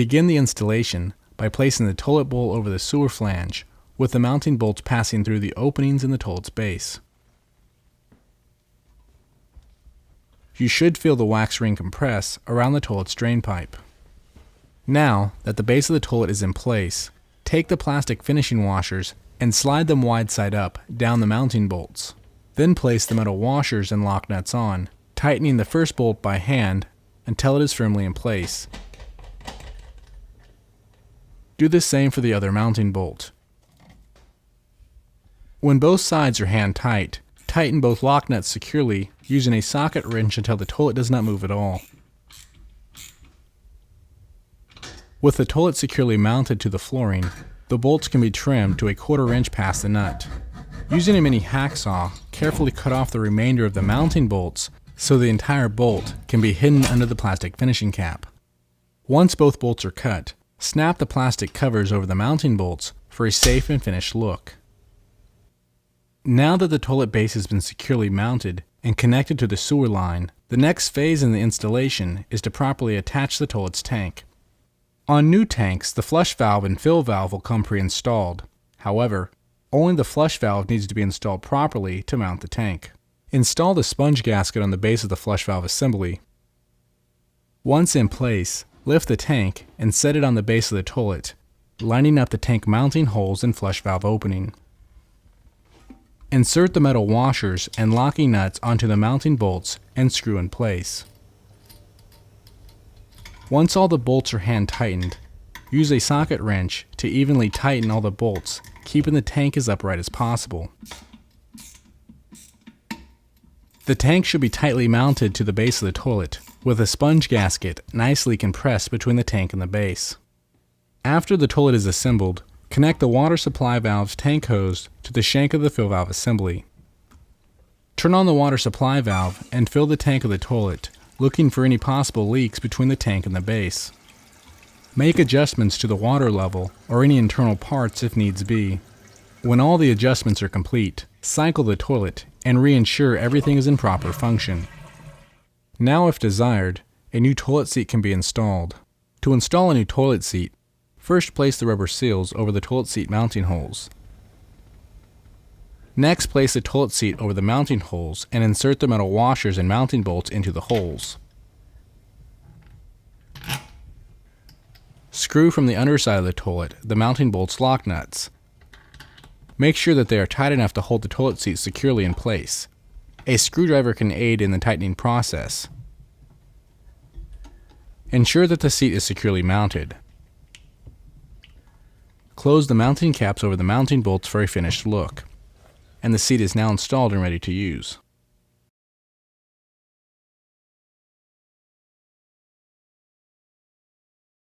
Begin the installation by placing the toilet bowl over the sewer flange, with the mounting bolts passing through the openings in the toilet's base. You should feel the wax ring compress around the toilet's drain pipe. Now that the base of the toilet is in place, take the plastic finishing washers and slide them wide side up down the mounting bolts. Then place the metal washers and lock nuts on, tightening the first bolt by hand until it is firmly in place. Do the same for the other mounting bolt. When both sides are hand tight, tighten both lock nuts securely using a socket wrench until the toilet does not move at all. With the toilet securely mounted to the flooring, the bolts can be trimmed to a 1/4 inch past the nut. Using a mini hacksaw, carefully cut off the remainder of the mounting bolts so the entire bolt can be hidden under the plastic finishing cap. Once both bolts are cut, snap the plastic covers over the mounting bolts for a safe and finished look. Now that the toilet base has been securely mounted and connected to the sewer line, the next phase in the installation is to properly attach the toilet's tank. On new tanks, the flush valve and fill valve will come pre-installed. However, only the flush valve needs to be installed properly to mount the tank. Install the sponge gasket on the base of the flush valve assembly. Once in place, lift the tank and set it on the base of the toilet, lining up the tank mounting holes and flush valve opening. Insert the metal washers and locking nuts onto the mounting bolts and screw in place. Once all the bolts are hand tightened, use a socket wrench to evenly tighten all the bolts, keeping the tank as upright as possible. The tank should be tightly mounted to the base of the toilet, with a sponge gasket nicely compressed between the tank and the base. After the toilet is assembled, connect the water supply valve's tank hose to the shank of the fill valve assembly. Turn on the water supply valve and fill the tank of the toilet, looking for any possible leaks between the tank and the base. Make adjustments to the water level or any internal parts if needs be. When all the adjustments are complete, cycle the toilet and reinsure everything is in proper function. Now, if desired, a new toilet seat can be installed. To install a new toilet seat, first place the rubber seals over the toilet seat mounting holes. Next, place the toilet seat over the mounting holes and insert the metal washers and mounting bolts into the holes. Screw from the underside of the toilet the mounting bolts lock nuts. Make sure that they are tight enough to hold the toilet seat securely in place. A screwdriver can aid in the tightening process. Ensure that the seat is securely mounted. Close the mounting caps over the mounting bolts for a finished look, and the seat is now installed and ready to use.